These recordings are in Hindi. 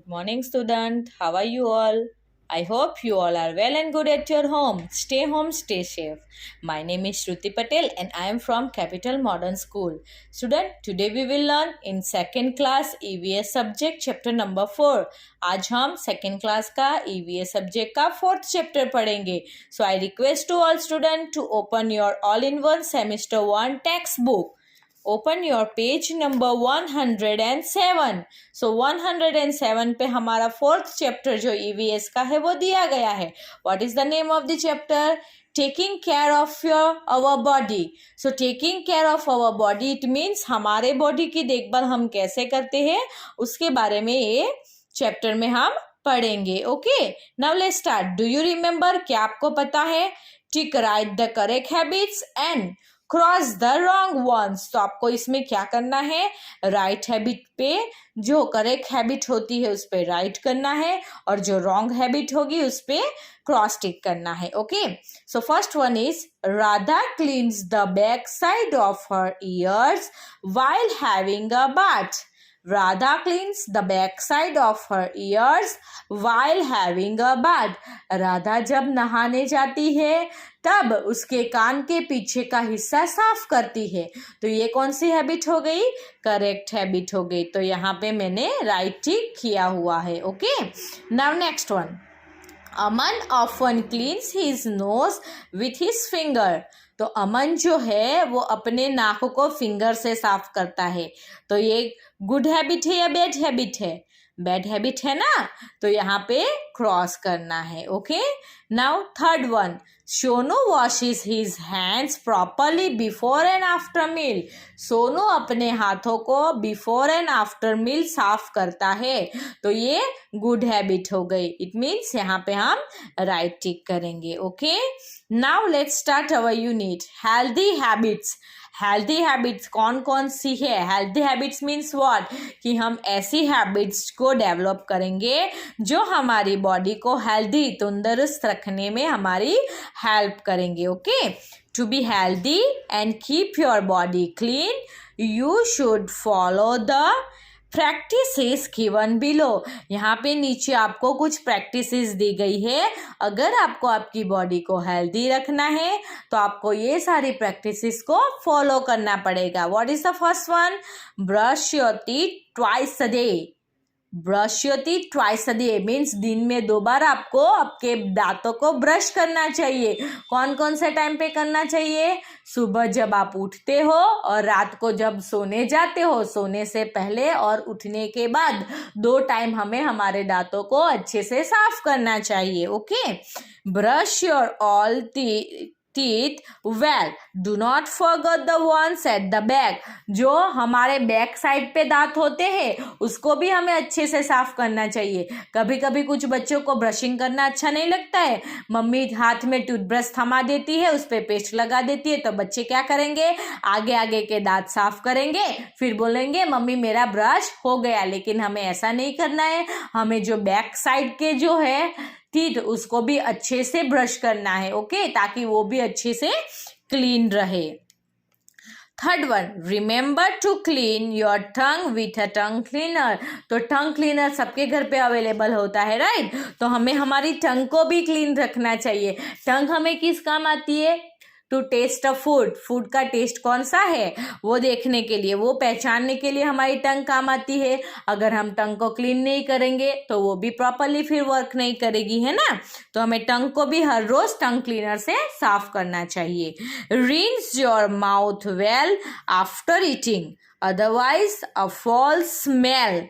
Good morning, student. How are you all? I hope you all are well and good at your home. Stay home, stay safe. My name is Shruti Patel and I am from Capital Modern School. Student, today we will learn in second class EVS subject chapter number 4. आज हम second class का EVS subject का 4th chapter पढ़ेंगे. So I request to all student to open your all-in-one semester 1 textbook. Open your page number 107. सो 107 पे हमारा 4th चैप्टर जो ईवीएस का है वो दिया गया है. What is the name of the chapter? Taking care of our body. So taking care of our body it means हमारे बॉडी की देखभाल हम कैसे करते हैं उसके बारे में ये चैप्टर में हम पढ़ेंगे. Okay, now let's start. Do you remember? क्या आपको पता है? Tick right the correct habits and cross the wrong ones. तो आपको इसमें क्या करना है? राइट हैबिट पे जो करेक्ट हैबिट होती है उस पे राइट करना है और जो रॉन्ग हैबिट होगी उस पे क्रॉस टिक करना है. Okay, so first one is Radha cleans the back side of her years while having a bath. Radha cleans the back side of her ears while having a bath. Radha जब नहाने जाती है तब उसके कान के पीछे का हिस्सा साफ करती है. तो ये कौन सी हैबिट हो गई? करेक्ट हैबिट हो गई. तो यहाँ पे मैंने राइट टिक किया हुआ है. Okay, now next one. Aman often cleans his nose with his finger. तो अमन जो है वो अपने नाकों को फिंगर से साफ करता है. तो ये गुड हैबिट है या बैड हैबिट है? बैड हैबिट है ना, तो यहाँ पे क्रॉस करना है. Okay, now third one. Sonu washes his hands properly before and after meal. Sonu अपने हाथों को बिफोर एंड आफ्टर मील साफ करता है. तो ये गुड हैबिट हो गई. इट मीन्स यहाँ पे हम राइट टिक करेंगे. Okay, now let's start our unit healthy habits. Healthy habits कौन कौन सी है? Healthy habits means what? कि हम ऐसी हैबिट्स को डेवलप करेंगे जो हमारी बॉडी को हेल्दी तंदुरुस्त रखने में हमारी हेल्प करेंगे. Okay, to be healthy and keep your body clean you should follow the practices given below. यहाँ पे नीचे आपको कुछ प्रैक्टिसेस दी गई है. अगर आपको आपकी बॉडी को हेल्दी रखना है तो आपको ये सारी प्रैक्टिसेस को फॉलो करना पड़ेगा. What is the first one? Brush your teeth twice a day. Brush your teeth twice a day means दिन में 2 बार आपको आपके दांतों को ब्रश करना चाहिए. कौन कौन से टाइम पे करना चाहिए? सुबह जब आप उठते हो और रात को जब सोने जाते हो. सोने से पहले और उठने के बाद 2 टाइम हमें हमारे दांतों को अच्छे से साफ करना चाहिए. Okay, brush your all teeth well. Do not forget the ones at the back. जो हमारे बैक साइड पे दांत होते हैं उसको भी हमें अच्छे से साफ करना चाहिए. कभी कभी कुछ बच्चों को ब्रशिंग करना अच्छा नहीं लगता है. मम्मी हाथ में टूथब्रश थमा देती है, उस पे पेस्ट लगा देती है, तो बच्चे क्या करेंगे? आगे आगे के दांत साफ करेंगे, फिर बोलेंगे मम्मी मेरा ब्रश हो गया. लेकिन हमें ऐसा नहीं करना है. हमें जो बैक साइड के जो है टीथ उसको भी अच्छे से ब्रश करना है. ओके, ताकि वो भी अच्छे से क्लीन रहे. Third one, remember to clean your tongue with a tongue cleaner. तो टंग क्लीनर सबके घर पे अवेलेबल होता है, राइट? तो हमें हमारी टंग को भी क्लीन रखना चाहिए. टंग हमें किस काम आती है? To taste a food. Food का टेस्ट कौन सा है वो देखने के लिए, वो पहचानने के लिए हमारी टंग काम आती है. अगर हम टंग को क्लीन नहीं करेंगे तो वो भी प्रॉपरली फिर वर्क नहीं करेगी, है ना? तो हमें टंग को भी हर रोज टंग क्लीनर से साफ करना चाहिए. Rinse your mouth well after eating otherwise a fall smell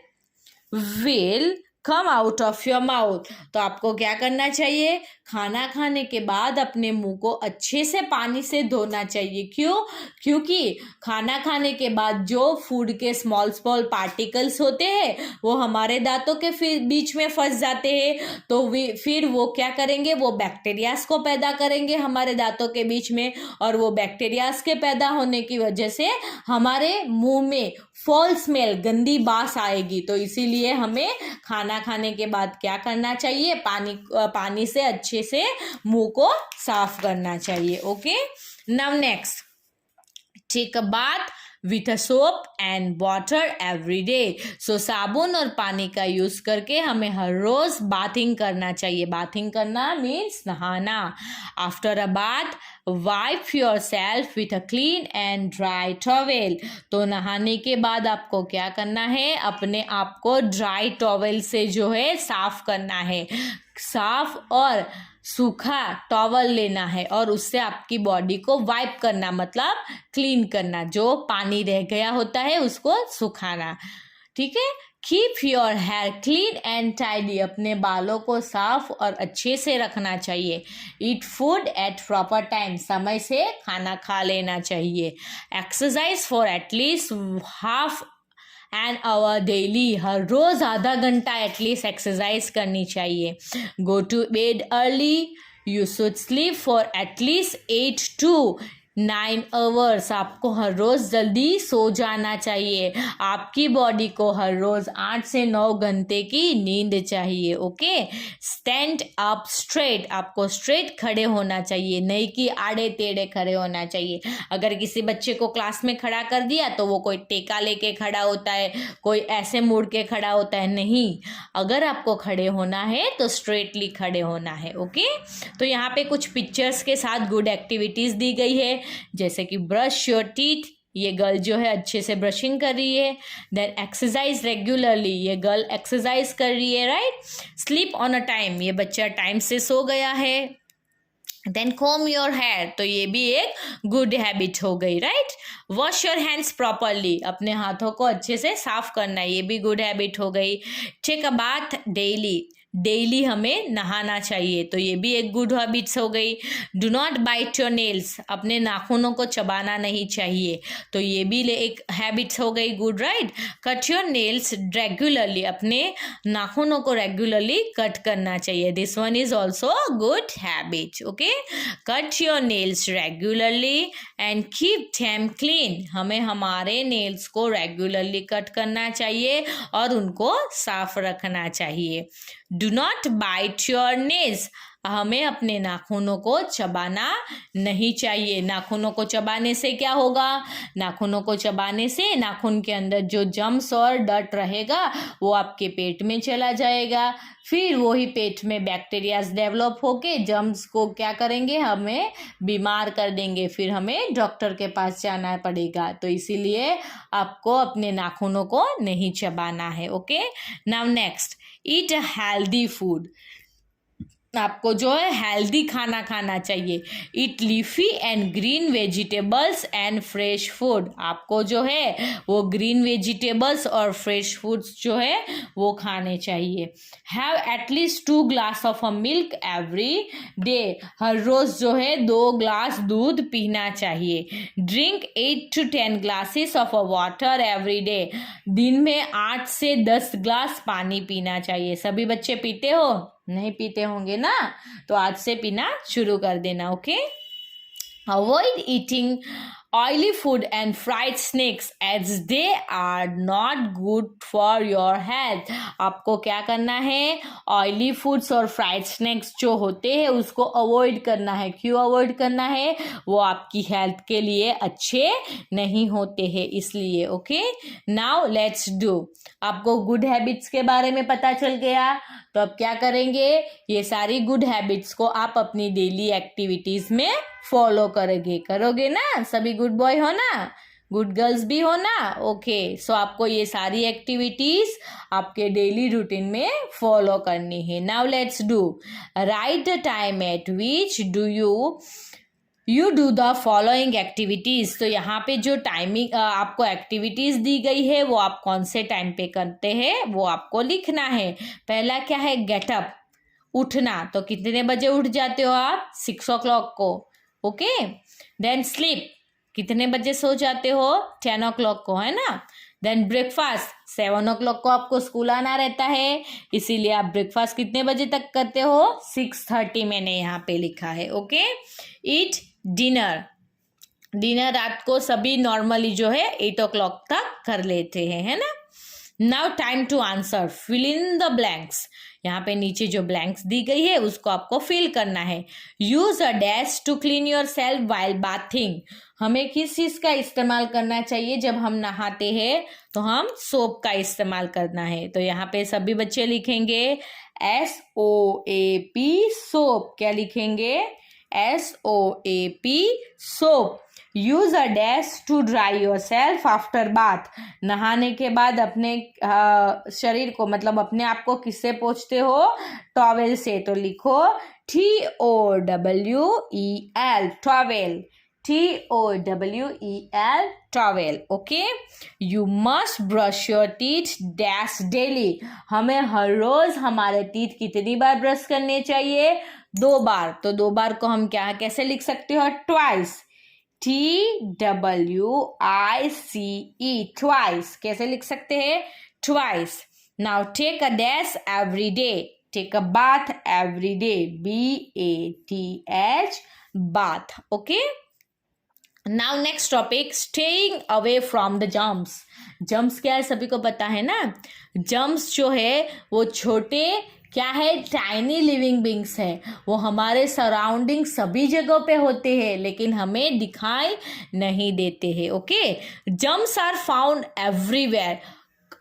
will come out of your mouth. तो आपको क्या करना चाहिए? खाना खाने के बाद अपने मुंह को अच्छे से पानी से धोना चाहिए. क्यों? क्योंकि खाना खाने के बाद जो फूड के स्मॉल स्मॉल पार्टिकल्स होते हैं वो हमारे दांतों के बीच में फंस जाते हैं. तो फिर वो क्या करेंगे? वो बैक्टीरियाज को पैदा करेंगे हमारे दांतों के बीच में, और वो बैक्टीरियाज के पैदा होने की वजह से हमारे मुंह में फॉल स्मेल, गंदी बास आएगी. तो इसीलिए हमें खाना खाने के बाद क्या करना चाहिए? पानी से अच्छे से मुंह को साफ करना चाहिए. Okay, now next, take a bath with a soap and water every day. So साबुन और पानी का यूज करके हमें हर रोज बाथिंग करना चाहिए। बाथिंग करना मीन्स नहाना। After a bath wipe your self with a clean and dry towel. तो नहाने के बाद आपको क्या करना है, अपने आप को ड्राई टॉवेल से जो है साफ करना है। साफ और सूखा टॉवल लेना है और उससे आपकी बॉडी को वाइप करना, मतलब क्लीन करना। जो पानी रह गया होता है उसको सुखाना, ठीक है। Keep your hair clean and tidy. अपने बालों को साफ और अच्छे से रखना चाहिए। Eat food at proper time. समय से खाना खा लेना चाहिए। Exercise for at least half an hour daily. हर रोज आधा घंटा एटलीस्ट एक्सरसाइज करनी चाहिए। Go to bed early. You should sleep for at least 8 to 9 hours। आपको हर रोज जल्दी सो जाना चाहिए। आपकी बॉडी को हर रोज 8 से 9 घंटे की नींद चाहिए। ओके। Stand up straight. आपको स्ट्रेट खड़े होना चाहिए, नहीं कि आड़े टेढ़े खड़े होना चाहिए। अगर किसी बच्चे को क्लास में खड़ा कर दिया तो वो कोई टेका लेके खड़ा होता है, कोई ऐसे मुड़ के खड़ा होता है। नहीं, अगर आपको खड़े होना है तो स्ट्रेटली खड़े होना है। ओके। तो यहाँ पे कुछ पिक्चर्स के साथ गुड एक्टिविटीज दी गई है, जैसे कि ब्रश योर टीथ। ये गर्ल जो है अच्छे से ब्रशिंग कर रही है। Then exercise regularly. ये गर्ल एक्सरसाइज कर रही है, right. Sleep on a time. ये बच्चा टाइम से सो गया है। Then comb your hair. तो ये भी एक गुड हैबिट हो गई, right. Wash your hands properly. अपने हाथों को अच्छे से साफ करना, ये भी गुड हैबिट हो गई। Take a bath daily. Daily हमें नहाना चाहिए, तो ये भी एक गुड हैबिट्स हो गई। Do not bite your nails. अपने नाखूनों को चबाना नहीं चाहिए, तो ये भी एक हैबिट्स हो गई good, right. Cut your nails regularly. अपने नाखूनों को रेगुलरली कट करना चाहिए। This one is also good habit. Okay. Cut your nails regularly and keep them clean. हमें हमारे नेल्स को रेगुलरली कट करना चाहिए और उनको साफ रखना चाहिए। Do not bite your nails. हमें अपने नाखूनों को चबाना नहीं चाहिए। नाखूनों को चबाने से क्या होगा, नाखूनों को चबाने से नाखून के अंदर जो जम्स और डर्ट रहेगा वो आपके पेट में चला जाएगा। फिर वही पेट में बैक्टीरियाज डेवलप होके जम्स को क्या करेंगे, हमें बीमार कर देंगे। फिर हमें डॉक्टर के पास जाना पड़ेगा। तो इसीलिए आपको अपने नाखूनों को नहीं चबाना है। Okay. Now next, eat a healthy food. आपको जो है हेल्दी खाना खाना चाहिए। Eat leafy and green vegetables and fresh food. आपको जो है वो ग्रीन वेजिटेबल्स और फ्रेश फूड्स जो है वो खाने चाहिए। Have at least 2 glass of a milk every day. हर रोज जो है 2 ग्लास दूध पीना चाहिए। Drink 8 to 10 glasses of a water every day. दिन में 8 से 10 ग्लास पानी पीना चाहिए। सभी बच्चे पीते हो? नहीं पीते होंगे ना, तो आज से पीना शुरू कर देना। Okay. Avoid eating oily food and fried snacks as they are not good for your health. आपको क्या करना है, ऑयली फूड्स और फ्राइड स्नैक्स जो होते हैं उसको अवॉइड करना है। क्यों अवॉइड करना है, वो आपकी हेल्थ के लिए अच्छे नहीं होते हैं, इसलिए। ओके। Now let's do. आपको गुड हैबिट्स के बारे में पता चल गया, तो अब क्या करेंगे, ये सारी गुड हैबिट्स को आप अपनी डेली एक्टिविटीज में फॉलो करोगे ना। सभी गुड बॉय हो ना, गुड गर्ल्स भी हो ना। ओके। सो आपको ये सारी एक्टिविटीज आपके डेली रूटीन में फॉलो करनी है। Now let's do. Right the time eight which do you do the following activities. तो यहाँ पे जो टाइमिंग आपको एक्टिविटीज दी गई है वो आप कौन से टाइम पे करते हैं वो आपको लिखना है। पहला क्या है, गेटअप, उठना। तो कितने बजे उठ जाते हो आप? 6 o'clock को। ओके। देन स्लीप, कितने बजे सो जाते हो? 10 o'clock को, है ना। देन ब्रेकफास्ट, 7 o'clock को आपको स्कूल आना रहता है, इसीलिए आप ब्रेकफास्ट कितने बजे तक करते हो? 6:30 मैंने यहाँ पे लिखा है। ओके। ईट डिनर, डिनर रात को सभी नॉर्मली जो है 8 o'clock तक कर लेते हैं, है ना। Now time to answer, fill in the blanks. यहाँ पे नीचे जो ब्लैंक्स दी गई है उसको आपको फिल करना है। Use a dash to clean yourself while bathing. हमें किस चीज का इस्तेमाल करना चाहिए जब हम नहाते हैं? तो हम सोप का इस्तेमाल करना है। तो यहाँ पे सभी बच्चे लिखेंगे SOAP सोप। क्या लिखेंगे? SOAP soap. Use a dash to dry yourself after bath. नहाने के बाद अपने शरीर को, मतलब अपने आप को किससे पोंछते हो? टॉवेल से। तो लिखो TOWEL, towel. TOWEL, towel. Okay. You must brush your teeth dash daily. हमें हर रोज हमारे टीथ कितनी बार ब्रश करने चाहिए? 2 बार। तो 2 बार को हम कैसे लिख सकते हो? ट्वाइस। TWICE, twice. कैसे लिख सकते हैं? Twice. Now take a dash every day. Take a bath every day, BATH, bath. Okay. Now next topic, staying away from the germs. Germs क्या है सभी को पता है ना? जर्म्स जो है वो छोटे क्या है? टाइनी लिविंग बींग्स है। वो हमारे सराउंडिंग सभी जगहों पे होते हैं लेकिन हमें दिखाई नहीं देते हैं। Okay. Germs are found everywhere.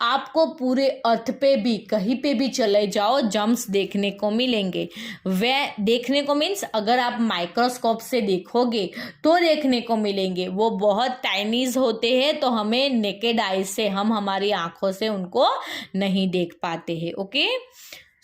आपको पूरे अर्थ पे भी कहीं पे भी चले जाओ जर्म्स देखने को मिलेंगे। वे देखने को मीन्स अगर आप माइक्रोस्कोप से देखोगे तो देखने को मिलेंगे। वो बहुत टाइनीज होते हैं तो हमें नेकेड आई से, हम हमारी आंखों से उनको नहीं देख पाते हैं। Okay.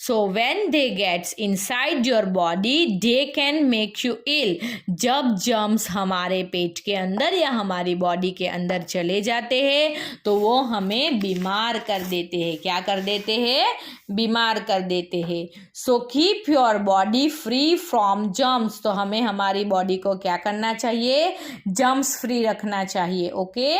So when they gets inside your body, they can make you ill. जब जर्म्स हमारे पेट के अंदर या हमारी बॉडी के अंदर चले जाते हैं तो वो हमें बीमार कर देते हैं। क्या कर देते हैं? बीमार कर देते हैं। So keep your body free from germs. तो हमें हमारी बॉडी को क्या करना चाहिए? जर्म्स फ्री रखना चाहिए। Okay.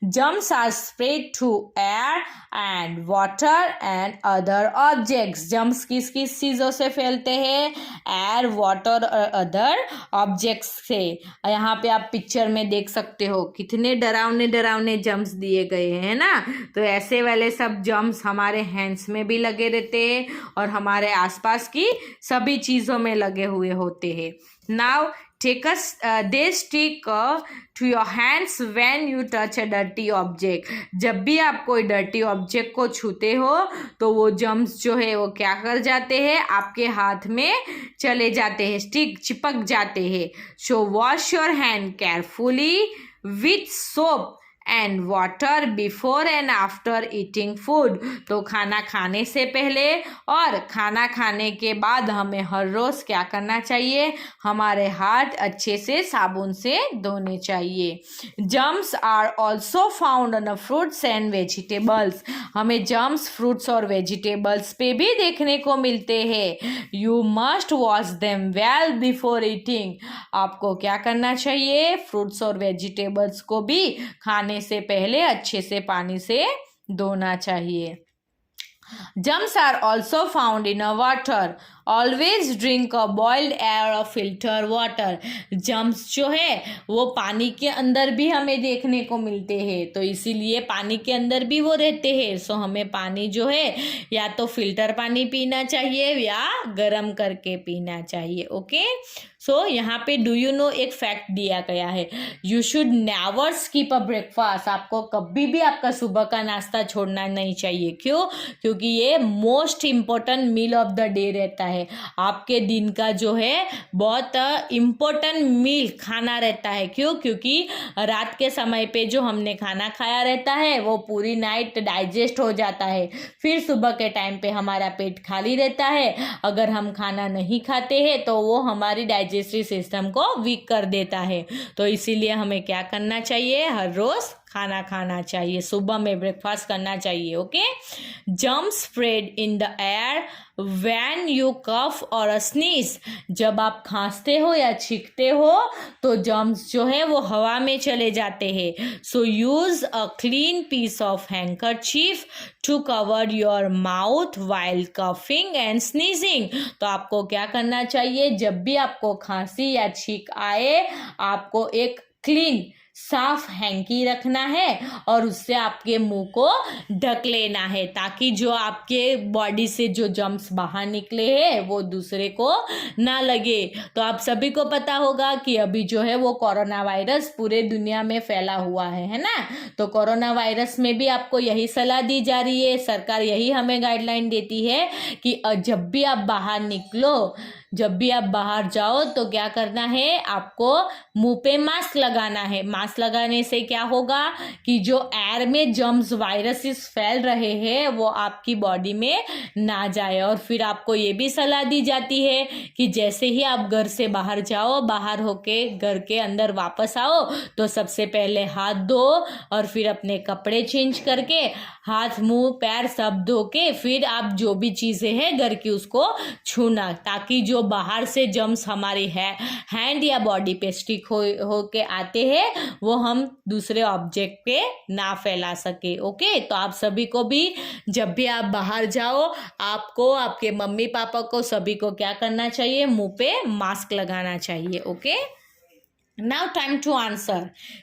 Germs are spread through air and water and other objects. Germs किस किस चीज़ों से फैलते हैं? एयर, वाटर और अदर ऑब्जेक्ट्स से। यहाँ पे आप पिक्चर में देख सकते हो कितने डरावने डरावने जर्म्स दिए गए हैं ना। तो ऐसे वाले सब जर्म्स हमारे हैंड्स में भी लगे रहते हैं और हमारे आसपास की सभी चीज़ों में लगे हुए होते हैं। Now they stick to your hands when you touch a dirty object. जब भी आप कोई डर्टी ऑब्जेक्ट को छूते हो तो वो जर्म्स जो है वो क्या कर जाते हैं? आपके हाथ में चले जाते हैं, चिपक जाते हैं। So wash your hand carefully with soap and water before and after eating food. तो खाना खाने से पहले और खाना खाने के बाद हमें हर रोज़ क्या करना चाहिए? हमारे हाथ अच्छे से साबुन से धोने चाहिए। Germs are also found on fruits and vegetables. हमें जर्म्स फ्रूट्स और वेजिटेबल्स पे भी देखने को मिलते हैं। You must wash them well before eating. आपको क्या करना चाहिए? फ्रूट्स और वेजिटेबल्स को भी खाने से पहले अच्छे से पानी से धोना चाहिए। Germs are also found in a water. Always drink a boiled air or filter water. Germs जो है वो पानी के अंदर भी हमें देखने को मिलते हैं, तो इसीलिए पानी के अंदर भी वो रहते हैं। सो हमें पानी जो है या तो फिल्टर पानी पीना चाहिए या गर्म करके पीना चाहिए। ओके। सो यहाँ पे डू यू नो एक फैक्ट दिया गया है, you should never skip a breakfast. आपको कभी भी आपका सुबह का नाश्ता छोड़ना नहीं चाहिए। क्यों? क्योंकि ये most important meal of the day रहता है। आपके दिन का जो है बहुत इम्पोर्टेंट मील खाना रहता है। क्यों? क्योंकि रात के समय पे जो हमने खाना खाया रहता है वो पूरी नाइट डाइजेस्ट हो जाता है, फिर सुबह के टाइम पे हमारा पेट खाली रहता है। अगर हम खाना नहीं खाते हैं तो वो हमारी डाइजेस्टिव सिस्टम को वीक कर देता है। तो इसीलिए हमें क्या करना चाहिए? हर रोज खाना खाना चाहिए, सुबह में ब्रेकफास्ट करना चाहिए। Okay. Germs spread in the air when you cough और स्नीज। जब आप खांसते हो या छींकते हो तो जर्म्स जो है वो हवा में चले जाते हैं। So use a clean piece of handkerchief to cover your mouth while coughing and sneezing. तो आपको क्या करना चाहिए? जब भी आपको खांसी या छींक आए, आपको एक क्लीन साफ हैंकी रखना है और उससे आपके मुंह को ढक लेना है ताकि जो आपके बॉडी से जो जर्म्स बाहर निकले हैं वो दूसरे को ना लगे। तो आप सभी को पता होगा कि अभी जो है वो कोरोना वायरस पूरे दुनिया में फैला हुआ है ना। तो कोरोना वायरस में भी आपको यही सलाह दी जा रही है, सरकार यही हमें गाइडलाइन देती है कि जब भी आप बाहर निकलो, जब भी आप बाहर जाओ तो क्या करना है, आपको मुंह पे मास्क लगाना है। मास्क लगाने से क्या होगा कि जो एयर में जर्म्स वायरसेस फैल रहे हैं वो आपकी बॉडी में ना जाए। और फिर आपको ये भी सलाह दी जाती है कि जैसे ही आप घर से बाहर जाओ, बाहर होके घर के अंदर वापस आओ तो सबसे पहले हाथ धो और फिर अपने कपड़े चेंज करके हाथ मुंह पैर सब धो के फिर आप जो भी चीज़ें हैं घर की उसको छूना, ताकि जो बाहर से जर्म्स हमारी हैंड या बॉडी पे स्टिक हो के आते हैं वो हम दूसरे ऑब्जेक्ट पे ना फैला सके। ओके, तो आप सभी को भी जब भी आप बाहर जाओ, आपको, आपके मम्मी पापा को, सभी को क्या करना चाहिए, मुंह पे मास्क लगाना चाहिए। Okay, now time to answer.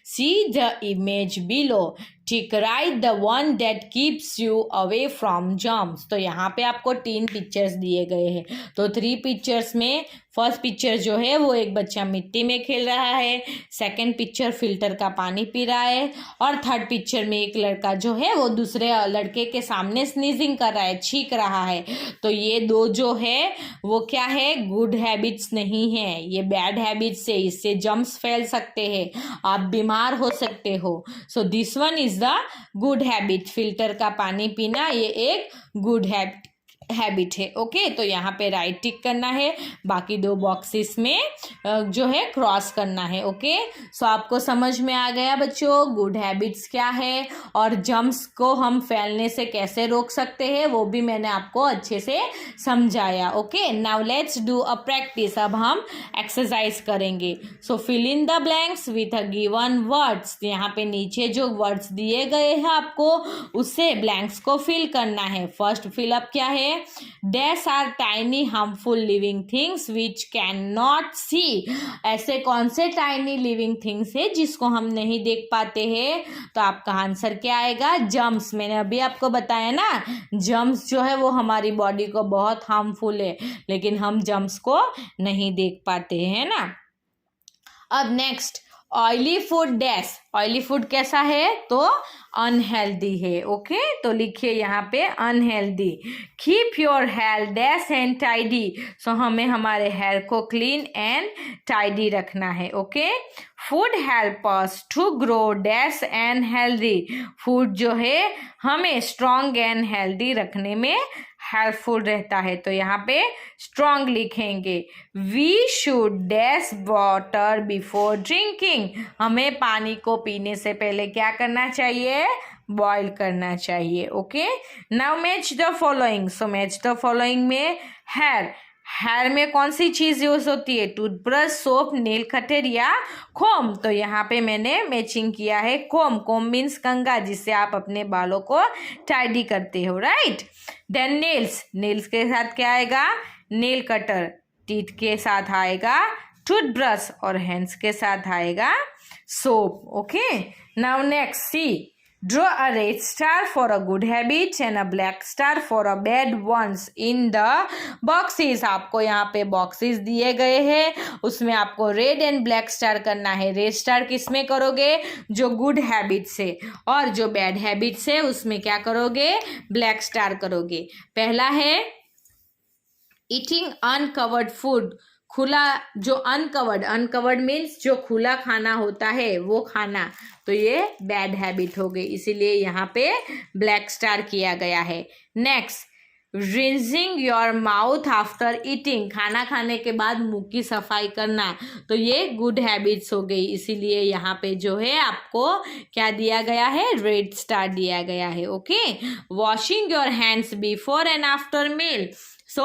See the image below. Tick right the one that keeps you away from germs. तो यहाँ पे आपको 3 पिक्चर्स दिए गए हैं। तो 3 पिक्चर्स में फर्स्ट पिक्चर जो है वो एक बच्चा मिट्टी में खेल रहा है, सेकंड पिक्चर फिल्टर का पानी पी रहा है और थर्ड पिक्चर में एक लड़का जो है वो दूसरे लड़के के सामने स्नीजिंग कर रहा है, छींक रहा है। तो ये दो जो है वो क्या है, गुड हैबिट्स नहीं है, ये बैड हैबिट्स है। इससे जर्म्स फैल सकते हैं, आप बीमार हो सकते हो। So this one is the good habit. Filter का पानी पीना ये एक गुड हैबिट है। ओके, तो यहाँ पे राइट टिक करना है, बाकी 2 बॉक्सेस में जो है क्रॉस करना है। ओके, सो आपको समझ में आ गया बच्चों गुड हैबिट्स क्या है और जर्म्स को हम फैलने से कैसे रोक सकते हैं, वो भी मैंने आपको अच्छे से समझाया। Okay, now let's do a practice. अब हम एक्सरसाइज करेंगे। So fill in the blanks with a given words. यहाँ पे नीचे जो वर्ड्स दिए गए हैं आपको उससे ब्लैंक्स को फिल करना है। फर्स्ट फिलअप क्या है, Dash are tiny harmful living things which cannot see. ऐसे कौन से टाइनी लिविंग थिंग्स है जिसको हम नहीं देख पाते हैं? तो आपका आंसर क्या आएगा, जर्म्स। मैंने अभी आपको बताया ना, जर्म्स जो है वो हमारी बॉडी को बहुत हार्मफुल है, लेकिन हम जर्म्स को नहीं देख पाते हैं ना। अब next, oily food dash. Oily food कैसा है, तो अनहेल्दी है। ओके, तो लिखिए यहाँ पे unhealthy. Keep your hair dash and tidy. So हमें हमारे हेयर को क्लीन एंड टाइडी रखना है। Okay, food help us to grow dash and healthy. Food जो है हमें स्ट्रॉन्ग एंड हेल्दी रखने में हेल्पफुल रहता है। तो यहाँ पे स्ट्रॉन्ग लिखेंगे। We should dash water before drinking. हमें पानी को पीने से पहले क्या करना चाहिए, बॉईल करना चाहिए। Okay, now match the following. So match the following में हेयर में कौन सी चीज़ यूज होती है, टूथब्रश, सोप, नेल कटर या कोम। तो यहाँ पे मैंने मैचिंग किया है कोम। कोम मीन्स कंघा, जिससे आप अपने बालों को टाइडी करते हो, राइट। Then nails. नेल्स के साथ क्या आएगा, नेल कटर। टीथ के साथ आएगा टूथब्रश और हैंड्स के साथ आएगा soap. Okay, now next C. Draw a red star for a good habit and a black star for a bad ones in the boxes. आपको यहाँ पे बॉक्सेस दिए गए हैं, उसमें आपको रेड एंड ब्लैक स्टार करना है। रेड स्टार किस में करोगे, जो गुड हैबिट्स है, और जो बैड हैबिट्स है उसमें क्या करोगे, ब्लैक स्टार करोगे। पहला है ईटिंग अनकवर्ड फूड। खुला, जो अनकवर्ड मीन्स जो खुला खाना होता है वो खाना, तो ये बैड हैबिट हो गई, इसीलिए यहाँ पे ब्लैक स्टार किया गया है। Next, rinsing your mouth after eating. खाना खाने के बाद मुंह की सफाई करना, तो ये गुड हैबिट्स हो गई, इसीलिए यहाँ पे जो है आपको क्या दिया गया है, रेड स्टार दिया गया है। Okay, washing your hands before and after meal. So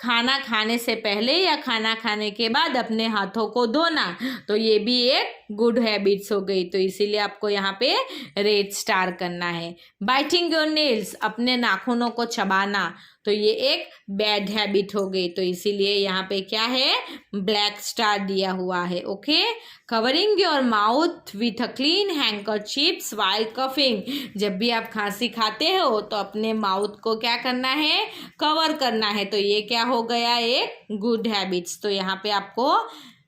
खाना खाने से पहले या खाना खाने के बाद अपने हाथों को धोना, तो ये भी एक गुड हैबिट्स हो गई, तो इसीलिए आपको यहाँ पे रेड स्टार करना है। बाइटिंग योर नेल्स, अपने नाखूनों को चबाना, तो ये एक बैड हैबिट हो गई, तो इसीलिए यहाँ पे क्या है, ब्लैक स्टार दिया हुआ है। Okay, covering your mouth with a clean handkerchief while coughing, जब भी आप खांसी खाते हो तो अपने माउथ को क्या करना है, कवर करना है, तो ये क्या हो गया, एक गुड हैबिट्स, तो यहाँ पे आपको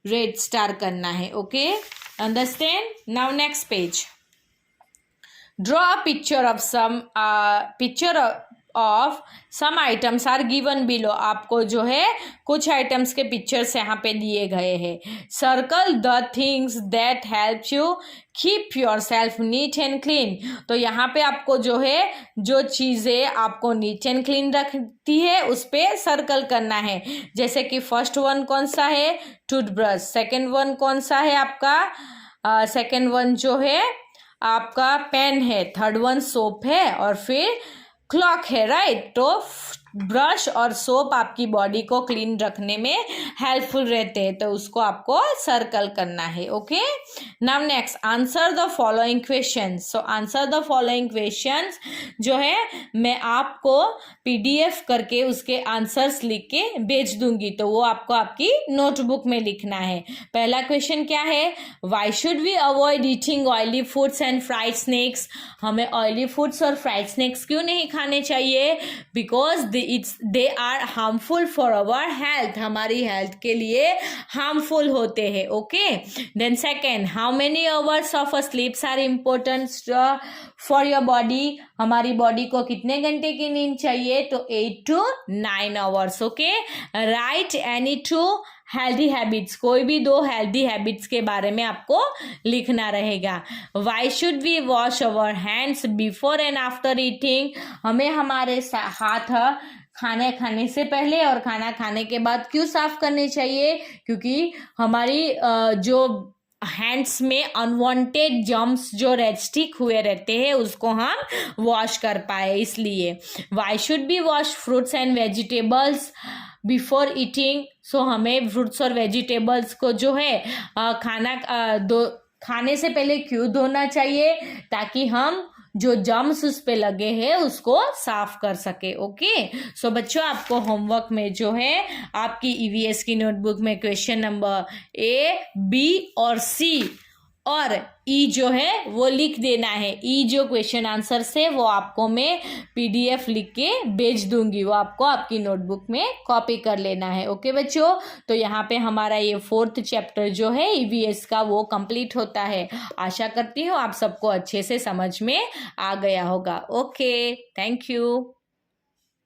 रेड स्टार करना है। Okay, understand? Now next page, draw a picture of some items are given below, आपको जो है कुछ आइटम्स के पिक्चर्स यहाँ पे दिए गए हैं। Circle the things that help you keep your self neat and clean, तो यहाँ पे आपको जो है जो चीज़ें आपको नीट एंड क्लीन रखती है उस पर सर्कल करना है। जैसे कि फर्स्ट वन कौन सा है, टूथब्रश, सेकेंड वन कौन सा है आपका, सेकेंड वन जो है आपका पेन है, थर्ड वन सोप है, और फिर क्लॉक है, राइट। तो ब्रश और सोप आपकी बॉडी को क्लीन रखने में हेल्पफुल रहते हैं, तो उसको आपको सर्कल करना है। Okay, now next, answer the following questions. So answer the following questions जो है मैं आपको PDF करके उसके आंसर्स लिख के भेज दूंगी, तो वो आपको आपकी नोटबुक में लिखना है। पहला क्वेश्चन क्या है, why should we avoid eating oily foods and fried snacks, हमें ऑयली फूड्स और फ्राइड स्नैक्स क्यों नहीं खाने चाहिए, because they are harmful for our health, हमारी हेल्थ के लिए हार्मफुल होते हैं। Okay, then second, how many hours of sleeps are important for your body, हमारी बॉडी को कितने घंटे की नींद चाहिए, तो 8 to 9 hours. Okay, right any two healthy habits, कोई भी 2 हेल्दी हैबिट्स के बारे में आपको लिखना रहेगा। Why should we wash our hands before and after eating, हमें हमारे हाथ खाना खाने से पहले और खाना खाने के बाद क्यों साफ करने चाहिए, क्योंकि हमारी जो हैंड्स में अनवांटेड जर्म्स जो स्टिक हुए रहते हैं उसको हम वॉश कर पाए, इसलिए। Why should be wash fruits and vegetables before eating, so हमें फ्रूट्स और वेजिटेबल्स को जो है खाने से पहले क्यों धोना चाहिए, ताकि हम जो जर्म्स उस पे लगे हैं उसको साफ कर सके। ओके, सो बच्चों आपको होमवर्क में जो है आपकी EVS की नोटबुक में क्वेश्चन नंबर A, B और C और E जो है वो लिख देना है। E जो क्वेश्चन आंसर से वो आपको मैं PDF लिख के भेज दूंगी, वो आपको आपकी नोटबुक में कॉपी कर लेना है। ओके बच्चों, तो यहाँ पे हमारा ये 4th चैप्टर जो है EVS का वो कंप्लीट होता है। आशा करती हूँ आप सबको अच्छे से समझ में आ गया होगा। Okay, thank you.